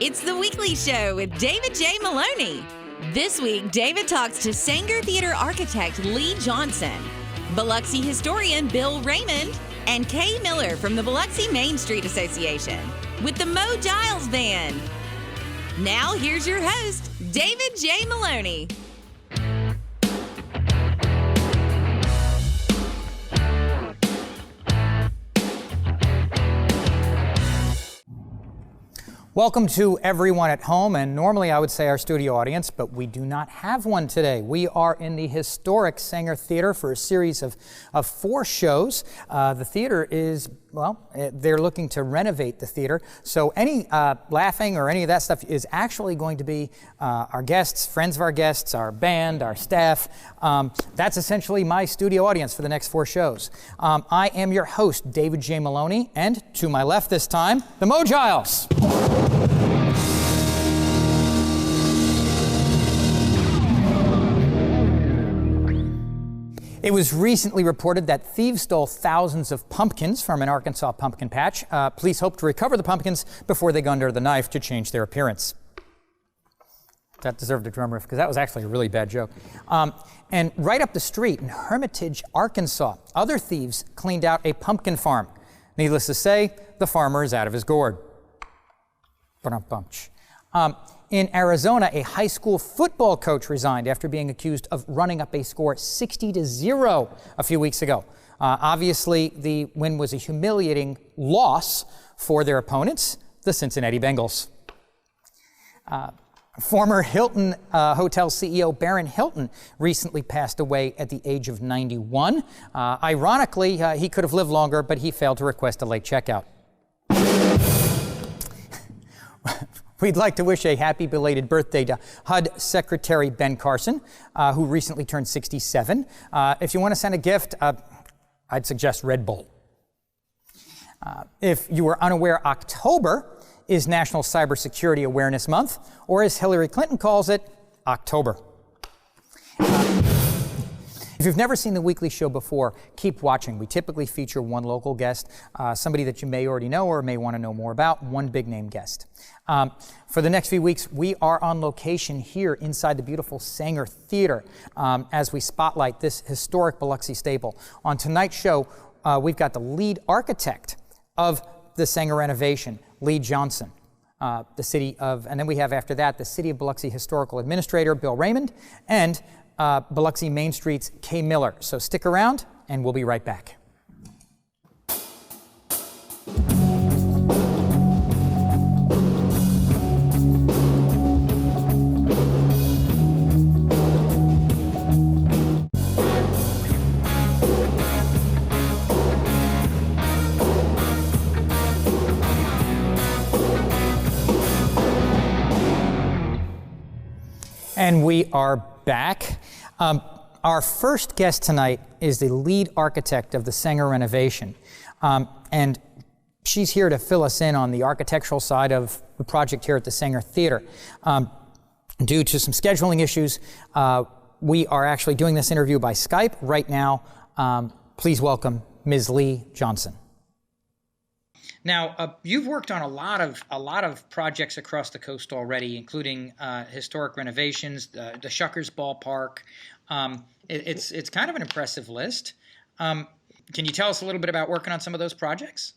It's the Weekly Show with David J. Maloney. This week, David talks to Saenger Theater architect Leigh Jaunsen, Biloxi historian Bill Raymond, and Kay Miller from the Biloxi Main Street Association with the Mo Giles Band. Now, here's your host, David J. Maloney. Welcome to everyone at home, and normally I would say our studio audience, but we do not have one today. We are in the historic Saenger Theater for a series of 4 shows. The theater is, well, they're looking to renovate the theater, so any laughing or any of that stuff is actually going to be our guests, friends of our guests, our band, our staff. That's essentially my studio audience for the next 4 shows. I am your host, David J. Maloney, and to my left this time, the Mo Giles. It was recently reported that thieves stole thousands of pumpkins from an Arkansas pumpkin patch. Police hope to recover the pumpkins before they go under the knife to change their appearance. That deserved a drum riff because that was actually a really bad joke. And right up the street in Hermitage, Arkansas, other thieves cleaned out a pumpkin farm. Needless to say, the farmer is out of his gourd. In Arizona, a high school football coach resigned after being accused of running up a score 60-0 a few weeks ago. Obviously, the win was a humiliating loss for their opponents, the Cincinnati Bengals. Former Hilton Hotel CEO Barron Hilton recently passed away at the age of 91. Ironically, he could have lived longer, but he failed to request a late checkout. We'd like to wish a happy belated birthday to HUD Secretary Ben Carson, who recently turned 67. If you want to send a gift, I'd suggest Red Bull. If you were unaware, October is National Cybersecurity Awareness Month, or as Hillary Clinton calls it, October. If you've never seen the weekly show before, keep watching. We typically feature one local guest, somebody that you may already know or may want to know more about, one big name guest. For the next few weeks, we are on location here inside the beautiful Saenger Theater as we spotlight this historic Biloxi staple. On tonight's show, we've got the lead architect of the Saenger renovation, Leigh Jaunsen. And then we have after that the City of Biloxi Historical Administrator, Bill Raymond, and Biloxi Main Street's Kay Miller. So stick around, and we'll be right back. And we are back. Our first guest tonight is the lead architect of the Saenger renovation. And she's here to fill us in on the architectural side of the project here at the Saenger Theater. Due to some scheduling issues, we are actually doing this interview by Skype right now. Please welcome Ms. Leigh Jaunsen. Now, you've worked on a lot of projects across the coast already, including historic renovations, the Shuckers Ballpark. It's kind of an impressive list. Can you tell us a little bit about working on some of those projects?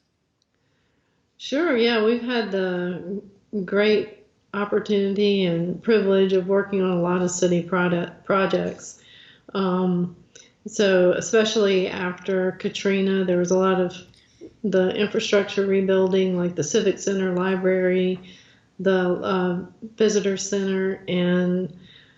Sure. Yeah, we've had the great opportunity and privilege of working on a lot of city projects. So especially after Katrina, there was a lot of the infrastructure rebuilding, like the Civic Center, library, the visitor center, and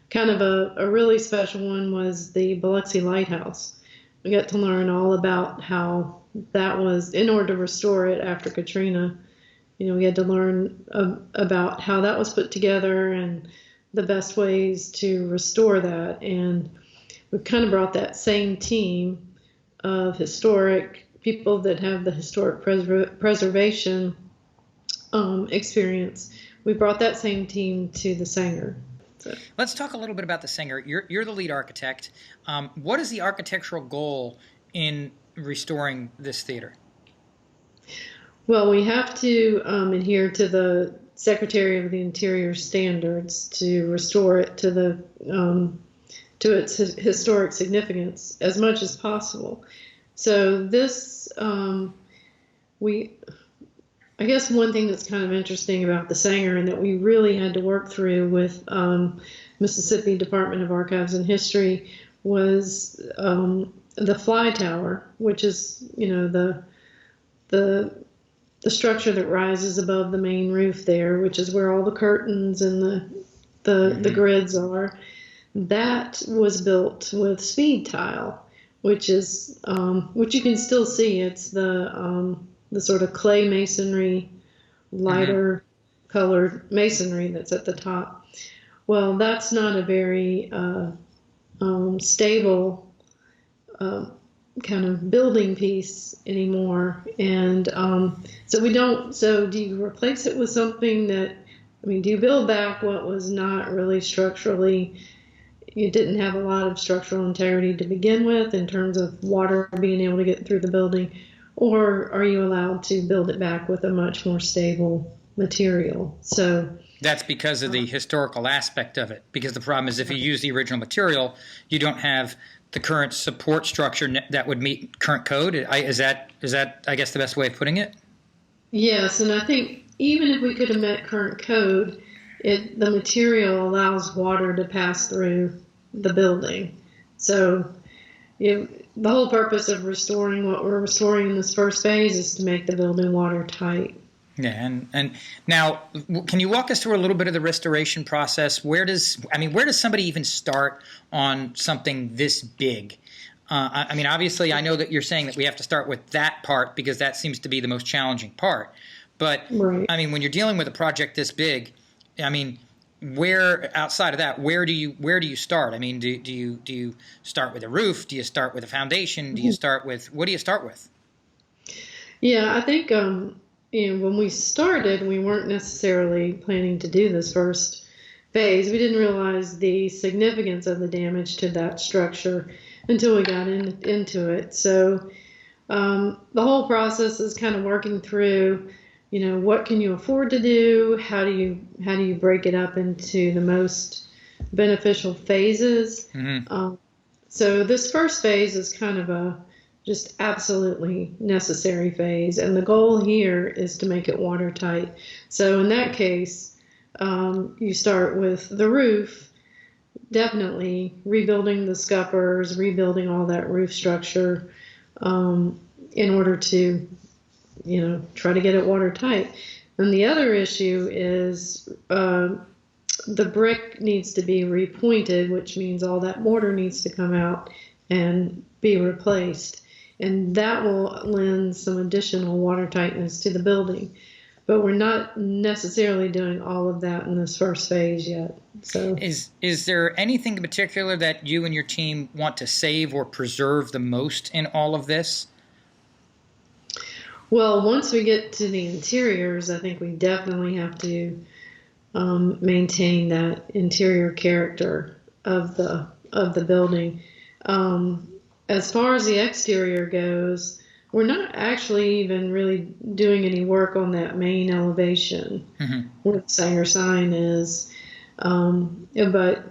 kind of a really special one was the Biloxi Lighthouse. We got to learn all about how that was, in order to restore it after Katrina, we had to learn about how that was put together and the best ways to restore that. And we've kind of brought that same team of historic people that have the historic preservation experience. We brought that same team to the Saenger. So. Let's talk a little bit about the Saenger. You're the lead architect. What is the architectural goal in restoring this theater? Well, we have to adhere to the Secretary of the Interior standards to restore it to the to its historic significance as much as possible. So this, I guess one thing that's kind of interesting about the Saenger and that we really had to work through with Mississippi Department of Archives and History was the fly tower, which is, the structure that rises above the main roof there, which is where all the curtains and the grids are. That was built with speed tile, which is which you can still see. It's the sort of clay masonry, lighter colored masonry that's at the top. Well, that's not a very stable kind of building piece anymore, and so we don't. So do you replace it with something that? I mean, do you build back what was not really structurally? You didn't have a lot of structural integrity to begin with in terms of water being able to get through the building, or are you allowed to build it back with a much more stable material? So that's because of the historical aspect of it. Because the problem is if you use the original material, you don't have the current support structure that would meet current code. Is that I guess the best way of putting it? Yes, and I think even if we could have met current code, the material allows water to pass through the building. So the whole purpose of restoring what we're restoring in this first phase is to make the building watertight. Yeah, and now, can you walk us through a little bit of the restoration process? Where does somebody even start on something this big? I mean, obviously, I know that you're saying that we have to start with that part because that seems to be the most challenging part. But right. I mean, when you're dealing with a project this big, I mean, where outside of that, where do you start? I mean, do you start with a roof? Do you start with a foundation? Do you start with what do you start with? Yeah, I think when we started, we weren't necessarily planning to do this first phase. We didn't realize the significance of the damage to that structure until we got into it. So the whole process is kind of working through. What can you afford to do? How do you break it up into the most beneficial phases? Mm-hmm. So this first phase is kind of a just absolutely necessary phase, and the goal here is to make it watertight. So in that case, you start with the roof, definitely rebuilding the scuppers, rebuilding all that roof structure in order to try to get it watertight. And the other issue is the brick needs to be repointed, which means all that mortar needs to come out and be replaced. And that will lend some additional water tightness to the building. But we're not necessarily doing all of that in this first phase yet. So, is there anything in particular that you and your team want to save or preserve the most in all of this? Well, once we get to the interiors, I think we definitely have to maintain that interior character of the building. As far as the exterior goes, we're not actually even really doing any work on that main elevation where the Saenger sign is. But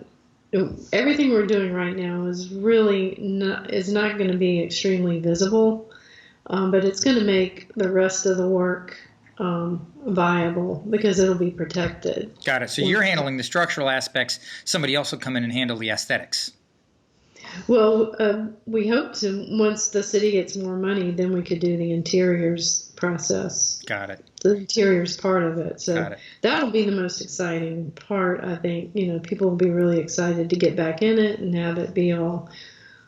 everything we're doing right now is really not going to be extremely visible. But it's going to make the rest of the work viable because it'll be protected. Got it. So you're handling the structural aspects. Somebody else will come in and handle the aesthetics. Well, we hope to, once the city gets more money, then we could do the interiors process. Got it. The interiors part of it. So that'll be the most exciting part, I think. People will be really excited to get back in it and have it be all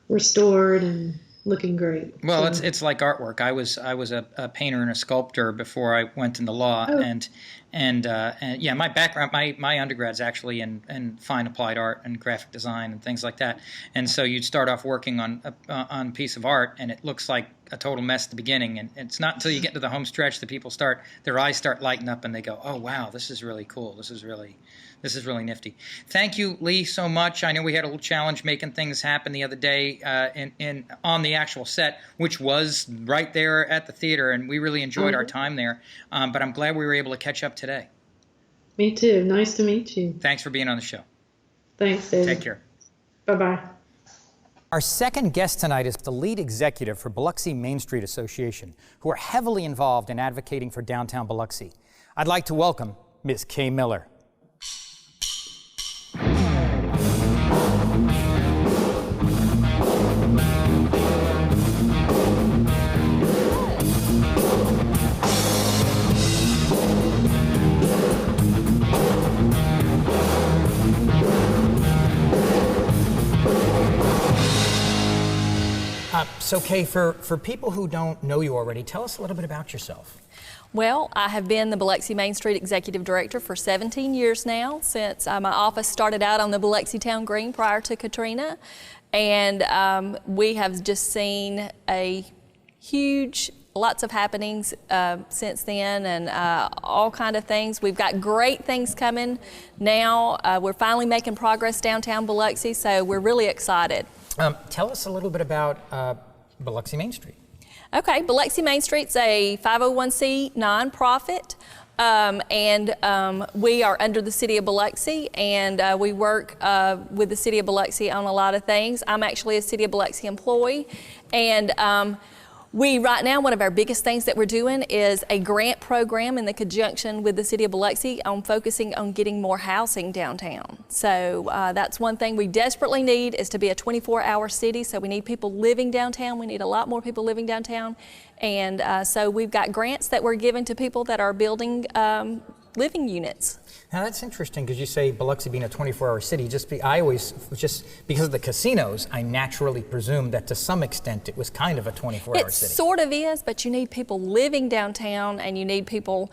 restored and looking great. Well, so it's like artwork. I was a painter and a sculptor before I went into law, and yeah, my background, my undergrad's actually in fine applied art and graphic design and things like that. And so you'd start off working on a piece of art, and it looks like a total mess at the beginning. And it's not until you get to the home stretch that their eyes start lighting up, and they go, "Oh wow, this is really cool. This is really nifty." Thank you, Leigh, so much. I know we had a little challenge making things happen the other day on the actual set, which was right there at the theater, and we really enjoyed our time there. But I'm glad we were able to catch up today. Me too. Nice to meet you. Thanks for being on the show. Thanks, David. Take care. Bye-bye. Our second guest tonight is the lead executive for Biloxi Main Street Association, who are heavily involved in advocating for downtown Biloxi. I'd like to welcome Ms. Kay Miller. So Kay, for people who don't know you already, tell us a little bit about yourself. Well, I have been the Biloxi Main Street Executive Director for 17 years now, since my office started out on the Biloxi Town Green prior to Katrina. And we have just seen lots of happenings since then, and all kind of things. We've got great things coming now. We're finally making progress downtown Biloxi, so we're really excited. Tell us a little bit about Biloxi Main Street. Okay, Biloxi Main Street's a 501c nonprofit, and we are under the City of Biloxi, and we work with the City of Biloxi on a lot of things. I'm actually a City of Biloxi employee, and right now, one of our biggest things that we're doing is a grant program in the conjunction with the City of Biloxi on focusing on getting more housing downtown. So that's one thing we desperately need, is to be a 24-hour city. So we need people living downtown. We need a lot more people living downtown. And so we've got grants that we're giving to people that are building living units. Now that's interesting, because you say Biloxi being a 24-hour city. Just because of the casinos, I naturally presumed that to some extent it was kind of a 24-hour city. It sort of is, but you need people living downtown, and you need people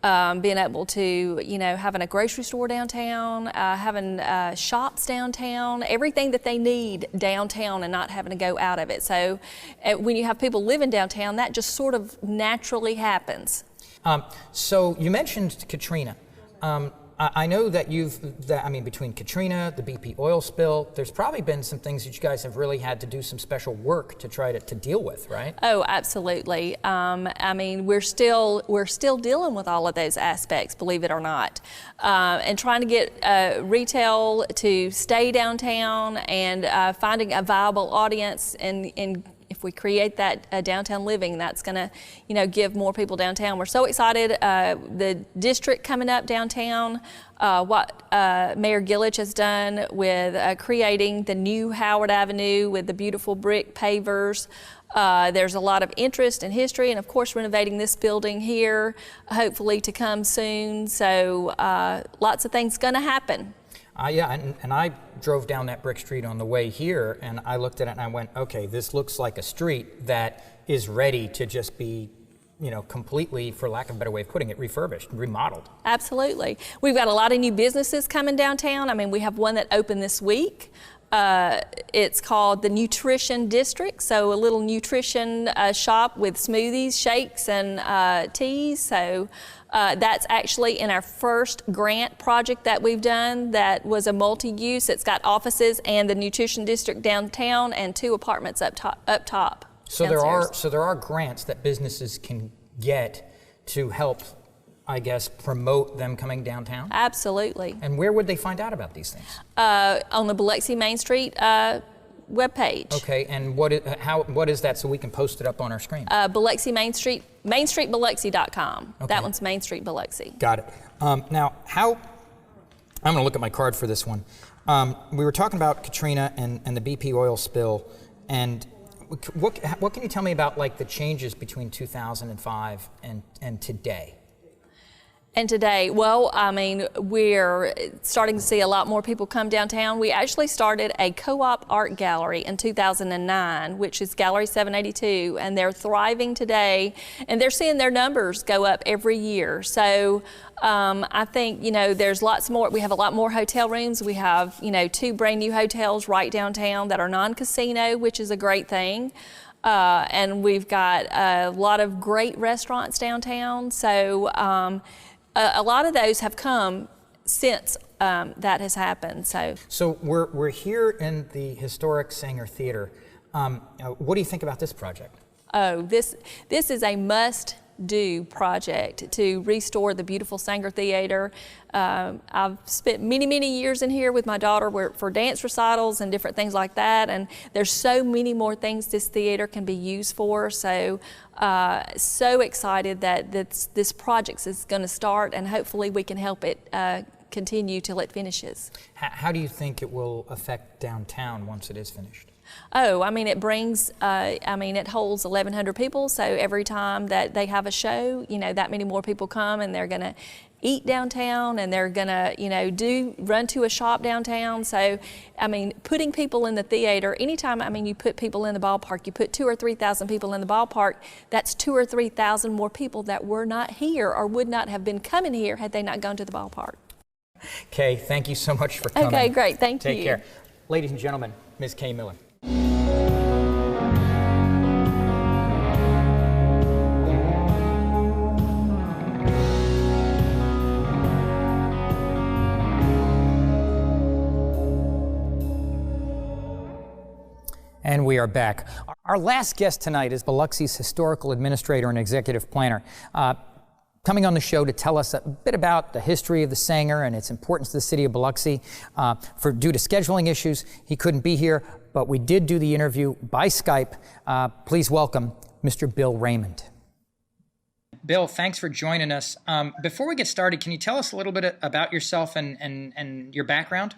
being able to, having a grocery store downtown, having shops downtown, everything that they need downtown, and not having to go out of it. So when you have people living downtown, that just sort of naturally happens. So you mentioned Katrina. I know that between Katrina, the BP oil spill, there's probably been some things that you guys have really had to do some special work to try to deal with, right? Oh, absolutely. We're still dealing with all of those aspects, believe it or not, and trying to get retail to stay downtown, and finding a viable audience, and if we create that downtown living, that's going to, give more people downtown. We're so excited. The district coming up downtown, what Mayor Gillich has done with creating the new Howard Avenue with the beautiful brick pavers. There's a lot of interest and history, and of course renovating this building here, hopefully to come soon. So lots of things going to happen. Yeah, and I drove down that brick street on the way here, and I looked at it and I went, okay, this looks like a street that is ready to just be, completely, for lack of a better way of putting it, refurbished, remodeled. Absolutely. We've got a lot of new businesses coming downtown. We have one that opened this week. It's called the Nutrition District, so a little nutrition shop with smoothies, shakes, and teas. So that's actually in our first grant project that we've done that was a multi-use. It's got offices and the Nutrition District downtown, and 2 apartments up top. So there are grants that businesses can get to help, I guess, promote them coming downtown? Absolutely. And where would they find out about these things? On the Biloxi Main Street webpage. Okay, and what is that, so we can post it up on our screen? Biloxi Main Street, mainstreetbiloxi.com. Okay. That one's Main Street Biloxi. Got it. Now, I'm going to look at my card for this one. We were talking about Katrina and the BP oil spill, and what can you tell me about the changes between 2005 and today? And today, well, we're starting to see a lot more people come downtown. We actually started a co-op art gallery in 2009, which is Gallery 782, and they're thriving today, and they're seeing their numbers go up every year. So I think, there's lots more. We have a lot more hotel rooms. We have, 2 brand new hotels right downtown that are non-casino, which is a great thing. And we've got a lot of great restaurants downtown. So a lot of those have come since that has happened. So we're here in the historic Saenger Theater. What do you think about this project? Oh, this is a must must-do project to restore the beautiful Saenger Theater. I've spent many years in here with my daughter for dance recitals and different things like that, and there's so many more things this theater can be used for. So so excited that this project is going to start, and hopefully we can help it continue till it finishes. How do you think it will affect downtown once it is finished? Oh, I mean, it brings, it holds 1,100 people, so every time that they have a show, that many more people come, and they're going to eat downtown, and they're going to, run to a shop downtown. So, putting people in the theater, anytime, you put people in the ballpark, you put 2,000 or 3,000 people in the ballpark, that's 2,000 or 3,000 more people that were not here or would not have been coming here had they not gone to the ballpark. Kay, thank you so much for coming. Okay, great, thank you. Take care. Ladies and gentlemen, Ms. Kay Miller. And we are back. Our last guest tonight is Biloxi's historical administrator and executive planner. Coming on the show to tell us a bit about the history of the Saenger and its importance to the city of Biloxi. Due to scheduling issues, he couldn't be here, but we did do the interview by Skype. Please welcome Mr. Bill Raymond. Bill, thanks for joining us. Before we get started, can you tell us a little bit about yourself and your background?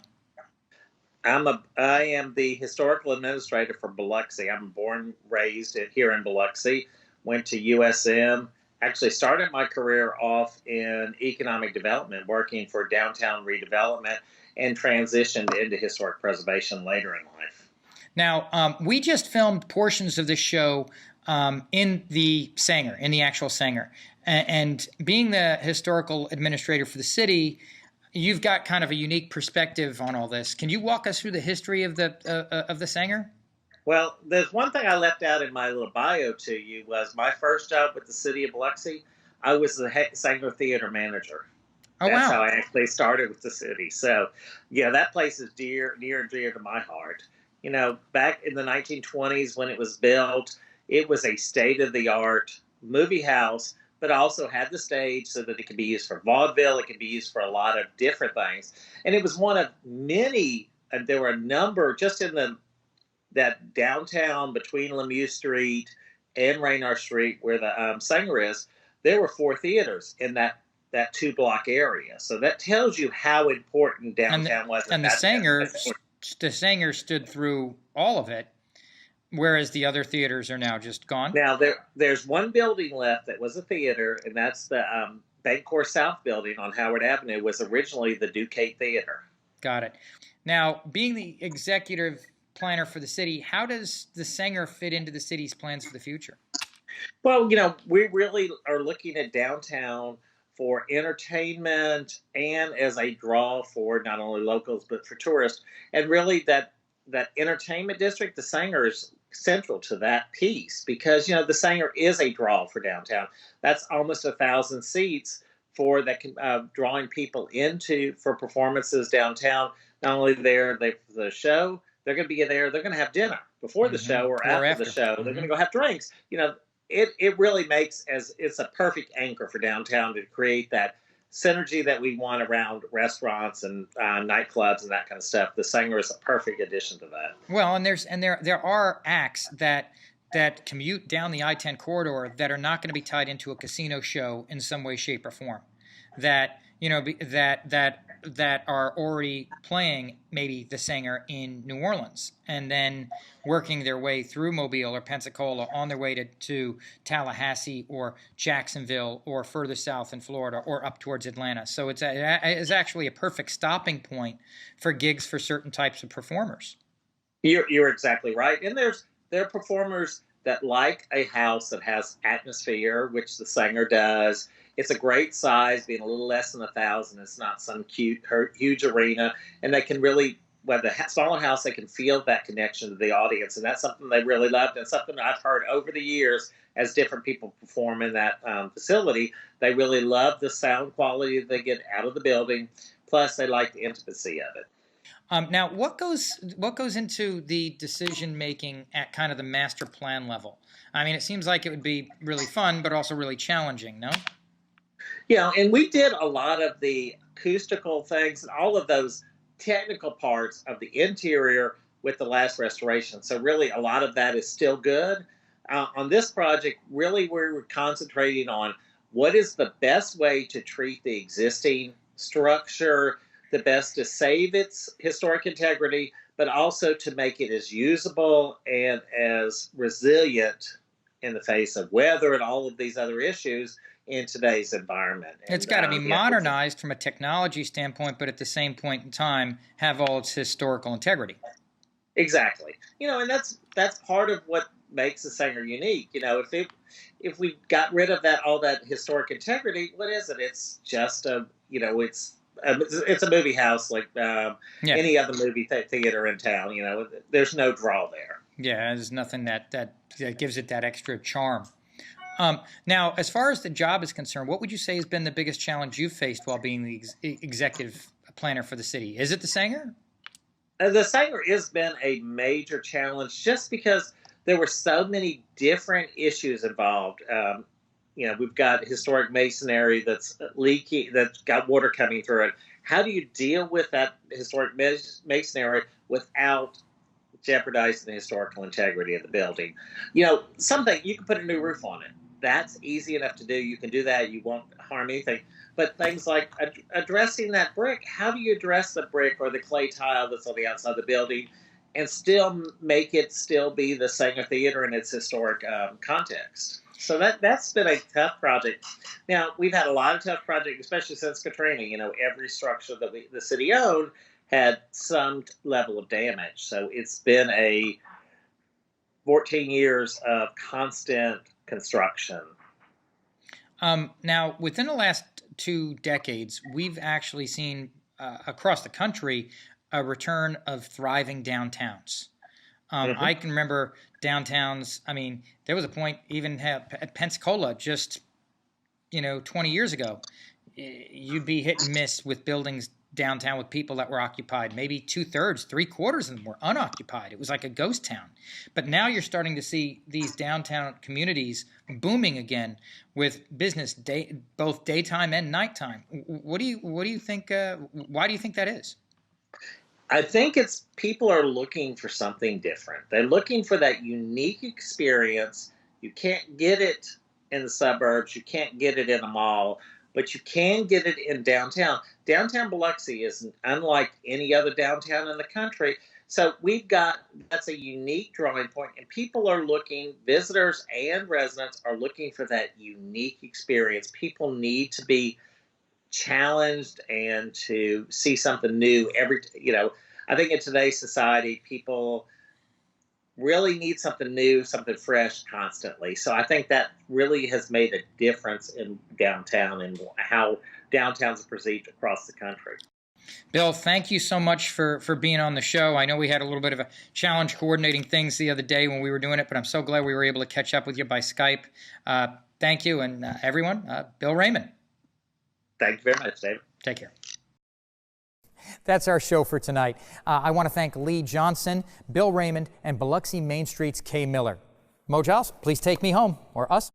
I am the historical administrator for Biloxi. I'm born, raised here in Biloxi, went to USM. Actually started my career off in economic development, working for downtown redevelopment, and transitioned into historic preservation later in life. Now, we just filmed portions of this show in the Saenger, in the actual Saenger. And being the historical administrator for the city, you've got kind of a unique perspective on all this. Can you walk us through the history of the Saenger? Well, there's one thing I left out in my little bio to you was my first job with the city of Biloxi. I was the Saenger Theater manager. Oh, wow. That's how I actually started with the city. So, yeah, that place is near and dear to my heart. Back in the 1920s when it was built, it was a state-of-the-art movie house, but also had the stage so that it could be used for vaudeville. It could be used for a lot of different things. And it was one of many, and there were a number just in that downtown between Lemieux Street and Raynard Street where the Saenger is, there were 4 theaters in that 2-block area. So that tells you how important downtown was. And the Saenger stood through all of it, whereas the other theaters are now just gone. Now, there's one building left that was a theater, and that's the Bancorp South building on Howard Avenue, was originally the Duquette Theater. Got it. Now, being the executive planner for the city, how does the Saenger fit into the city's plans for the future? Well, we really are looking at downtown for entertainment and as a draw for not only locals but for tourists. And really that entertainment district, the Saenger is central to that piece because, the Saenger is a draw for downtown. That's almost 1,000 seats for that drawing people for performances downtown. Not only the show, they're going to be there. They're going to have dinner before the show or after the show. They're going to go have drinks. It really makes it's a perfect anchor for downtown to create that synergy that we want around restaurants and nightclubs and that kind of stuff. The Saenger is a perfect addition to that. Well, and there are acts that commute down the I-10 corridor that are not going to be tied into a casino show in some way, shape, or form. That are already playing maybe the Saenger in New Orleans and then working their way through Mobile or Pensacola on their way to Tallahassee or Jacksonville or further south in Florida or up towards Atlanta. So it's actually a perfect stopping point for gigs for certain types of performers. You're exactly right. And there are performers that like a house that has atmosphere, which the Saenger does. It's a great size, being a little less than 1,000. It's not some huge arena, and they can really, with the smaller house, they can feel that connection to the audience, and that's something they really loved, and something I've heard over the years as different people perform in that facility. They really love the sound quality that they get out of the building, plus they like the intimacy of it. Now, what goes into the decision making at kind of the master plan level? I mean, it seems like it would be really fun, but also really challenging, no? Yeah, and we did a lot of the acoustical things and all of those technical parts of the interior with the last restoration. So really, a lot of that is still good. On this project, really, we're concentrating on what is the best way to treat the existing structure, the best to save its historic integrity, but also to make it as usable and as resilient in the face of weather and all of these other issues in today's environment. It's got to be modernized from a technology standpoint, but at the same point in time, have all its historical integrity. Exactly. And that's part of what makes the Saenger unique. If we got rid of all that historic integrity, what is it? It's just it's a movie house like any other movie theater in town. There's no draw there. Yeah, there's nothing that gives it that extra charm. Now, as far as the job is concerned, what would you say has been the biggest challenge you've faced while being the executive planner for the city? Is it the Saenger? The Saenger has been a major challenge just because there were so many different issues involved. We've got historic masonry that's leaky, that's got water coming through it. How do you deal with that historic masonry without jeopardizing the historical integrity of the building? Something you can put a new roof on it. That's easy enough to do. You can do that. You won't harm anything. But things like addressing that brick, how do you address the brick or the clay tile that's on the outside of the building and still make it still be the Saenger Theater in its historic context? So that's been a tough project. Now, we've had a lot of tough projects, especially since Katrina. Every structure that the city owned had some level of damage. So it's been 14 years of constant construction. Now, within the last 2 decades, we've actually seen across the country a return of thriving downtowns. I can remember downtowns. I mean, there was a point even at Pensacola just 20 years ago, you'd be hit and miss with buildings downtown with people that were occupied. Maybe 2/3, 3/4 of them were unoccupied. It was like a ghost town. But now you're starting to see these downtown communities booming again with business both daytime and nighttime. What do you think? Why do you think that is? I think it's people are looking for something different. They're looking for that unique experience. You can't get it in the suburbs. You can't get it in a mall, but you can get it in downtown. Downtown Biloxi is unlike any other downtown in the country. So that's a unique drawing point, and people are looking, visitors and residents are looking for that unique experience. People need to be challenged and to see something new I think in today's society, people really need something new, something fresh constantly. So I think that really has made a difference in downtown and how downtowns are perceived across the country. Bill, thank you so much for being on the show. I know we had a little bit of a challenge coordinating things the other day when we were doing it, but I'm so glad we were able to catch up with you by Skype. Thank you, and everyone, Bill Raymond. Thank you very much, David. Take care. That's our show for tonight. I want to thank Leigh Jaunsen, Bill Raymond, and Biloxi Main Street's Kay Miller. Mo Giles, please take me home, or us.